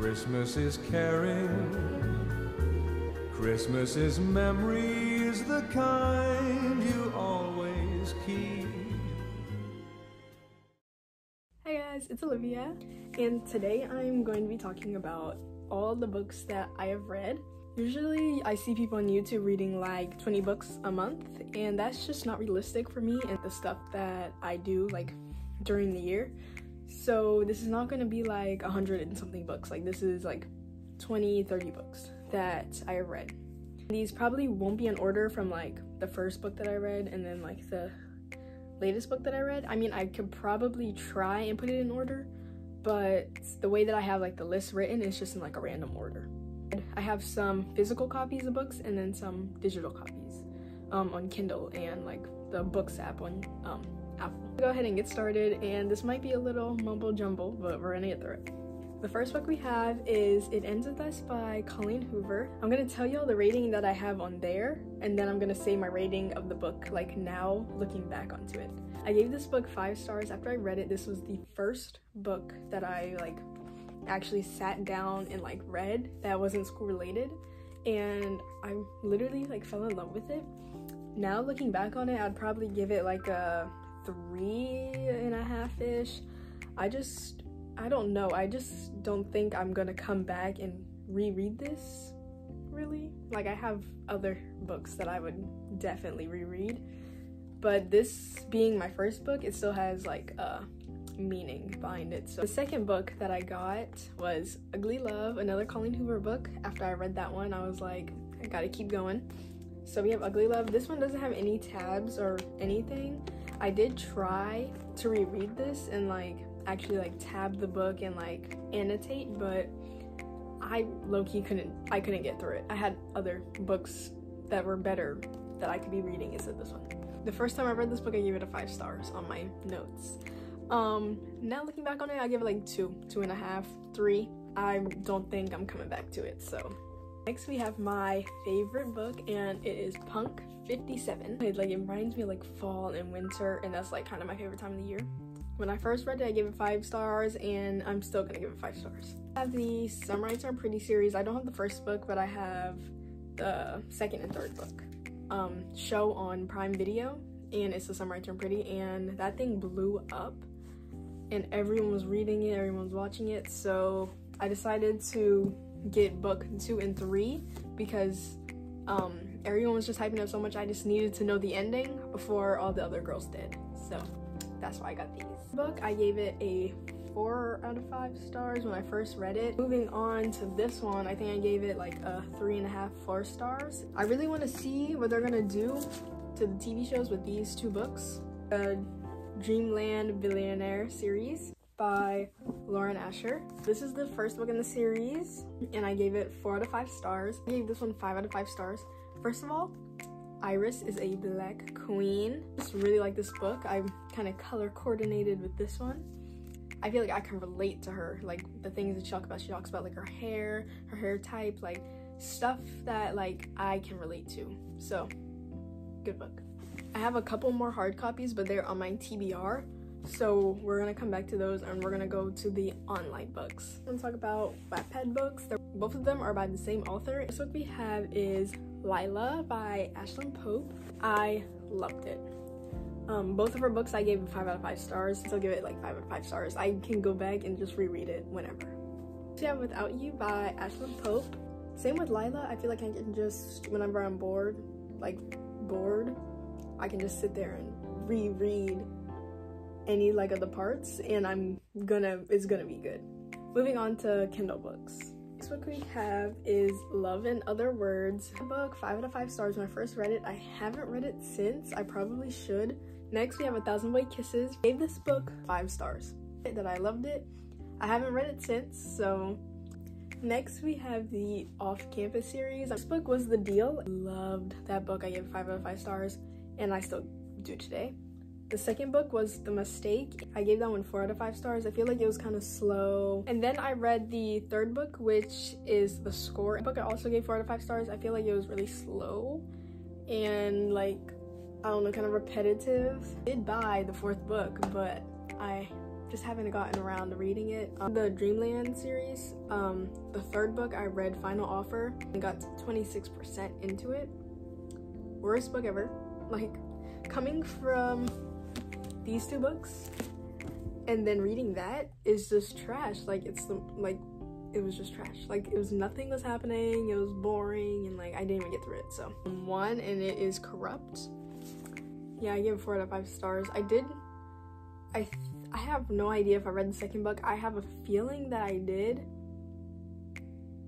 Christmas is caring, Christmas is memories, the kind you always keep. Hey guys, it's Olivia, and today I'm going to be talking about all the books that I have read. Usually I see people on YouTube reading like 20 books a month, and that's just not realistic for me and the stuff that I do like during the year. So this is not going to be like 100 and something books. Like this is like 20-30 books that I have read. These probably won't be in order from like the first book that I read and then like the latest book that I read. I mean, I could probably try and put it in order, but the way that I have like the list written is just in like a random order. I have some physical copies of books and then some digital copies on Kindle and like the Books app on Apple. Go ahead and get started, and this might be a little mumble jumble, but we're gonna get through it. The first book we have is It Ends With Us by Colleen Hoover. I'm gonna tell y'all the rating that I have on there, and then I'm gonna say my rating of the book like now looking back onto it. I gave this book 5 stars after I read it. This was the first book that I like actually sat down and like read that wasn't school related, and I literally like fell in love with it. Now looking back on it, I'd probably give it like a 3.5-ish. I don't know, I just don't think I'm gonna come back and reread this, really. Like I have other books that I would definitely reread, but this being my first book, it still has like a meaning behind it. So the second book that I got was Ugly Love, another Colleen Hoover book. After I read that one, I was like, I gotta keep going. So we have Ugly Love. This one doesn't have any tabs or anything. I did try to reread this and like actually like tab the book and like annotate, but I low-key couldn't get through it. I had other books that were better that I could be reading instead of this one. The first time I read this book, I gave it a 5 stars on my notes. Now looking back on it, I give it like 2.5, 3. I don't think I'm coming back to it. So next we have my favorite book, and it is Punk 57. It reminds me of like fall and winter, and that's like kind of my favorite time of the year. When I first read it, I gave it 5 stars, and I'm still gonna give it 5 stars. I have the Some Nights Are Pretty series. I don't have the first book, but I have the second and third book. Show on Prime Video, and it's the Some Nights Are Pretty, and that thing blew up, and everyone was reading it, everyone was watching it, so I decided to get book 2 and 3 because everyone was just hyping up so much. I just needed to know the ending before all the other girls did, so that's why I got these. Book, I gave it a 4 out of 5 stars when I first read it. Moving on to this one, I think I gave it like a 3.5, 4 stars. I really want to see what they're gonna do to the TV shows with these 2 books. The Dreamland Billionaire series by Lauren Asher. This is the first book in the series, and I gave it 4 out of 5 stars. I gave this one 5 out of 5 stars. First of all, Iris is a black queen. I just really like this book. I kind of color coordinated with this one. I feel like I can relate to her, like the things that she talks about like her hair type, like stuff that like I can relate to. So good book. I have a couple more hard copies, but they're on my TBR, so we're gonna come back to those, and we're gonna go to the online books. I'm gonna talk about Wattpad books. Both of them are by the same author. This book we have is Lila by Ashlyn Pope. I loved it. Both of her books I gave 5 out of 5 stars. So I'll give it like 5 out of 5 stars. I can go back and just reread it whenever. We have Without You by Ashlyn Pope. Same with Lila. I feel like I can just, whenever I'm bored, I can just sit there and reread any like of the parts, and it's gonna be good. Moving on to Kindle books. Next book we have is Love in Other Words. The book, 5 out of 5 stars when I first read it. I haven't read it since. I probably should. Next we have 1,000 White Kisses. I gave this book 5 stars. That I loved it. I haven't read it since, so. Next we have the Off Campus series. This book was The Deal. I loved that book. I gave it 5 out of 5 stars, and I still do today. The second book was The Mistake. I gave that one 4 out of 5 stars. I feel like it was kind of slow. And then I read the third book, which is The Score. The book I also gave 4 out of 5 stars. I feel like it was really slow and like, I don't know, kind of repetitive. I did buy the 4th book, but I just haven't gotten around to reading it. The Dreamland series, the third book I read, Final Offer, and got 26% into it. Worst book ever. Like, coming from these two books and then reading that is just trash. Like, it was just trash. Like, nothing was happening, it was boring, and like I didn't even get through it. So one, and it is Corrupt. Yeah, I gave it 4 out of 5 stars. I have no idea if I read the second book. I have a feeling that I did,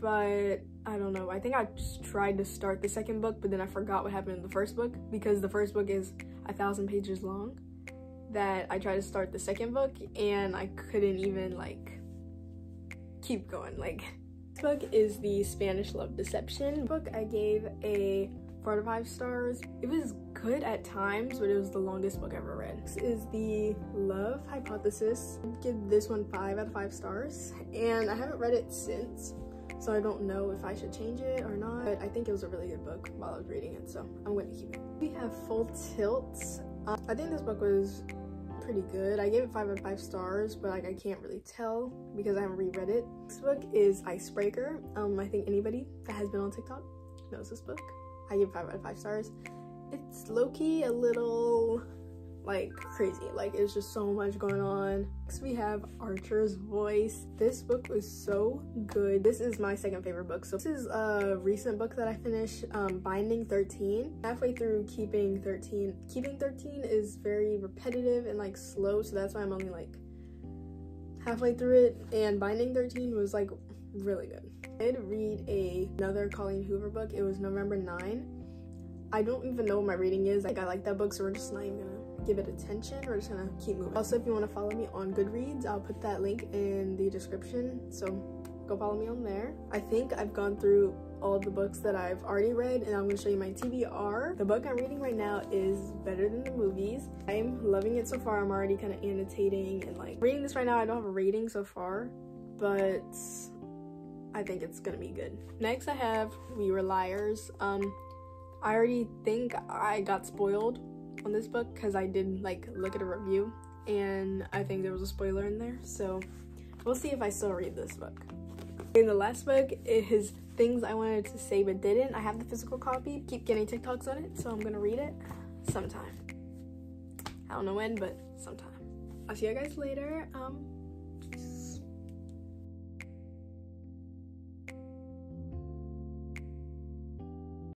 but I don't know. I think I just tried to start the second book, but then I forgot what happened in the first book, because the first book is 1,000 pages long. That I tried to start the second book and I couldn't even like keep going. Like, this book is the Spanish Love Deception book. I gave a 4 out of 5 stars. It was good at times, but it was the longest book I ever read. This is the Love Hypothesis. I'd give this one 5 out of 5 stars, and I haven't read it since, so I don't know if I should change it or not, but I think it was a really good book while I was reading it, so I'm going to keep it. We have Full Tilt. I think this book was pretty good. I gave it 5 out of 5 stars, but like I can't really tell because I haven't reread it. This book is Icebreaker. I think anybody that has been on TikTok knows this book. I give 5 out of 5 stars. It's low-key a little like crazy. Like, it's just so much going on. Next we have Archer's Voice. This book was so good. This is my second favorite book. So this is a recent book that I finished, Binding 13. Halfway through Keeping 13. Keeping 13 is very repetitive and like slow, so that's why I'm only like halfway through it, and Binding 13 was like really good. I did read another Colleen Hoover book. It was November 9. I don't even know what my reading is. Like, I like that book, so we're just not even gonna give it attention. We're just gonna keep moving. Also, if you want to follow me on Goodreads, I'll put that link in the description, so go follow me on there. I think I've gone through all the books that I've already read, and I'm going to show you my TBR. The book I'm reading right now is better than the movies. I'm loving it so far. I'm already kind of annotating and like reading this right now. I don't have a rating so far, but I think it's gonna be good. Next I have We Were Liars. I already think I got spoiled on this book because I did like look at a review, and I think there was a spoiler in there, so we'll see if I still read this book. And the last book is Things I Wanted to Say But Didn't. I have the physical copy, keep getting TikToks on it, so I'm gonna read it sometime. I don't know when, but sometime. I'll see you guys later.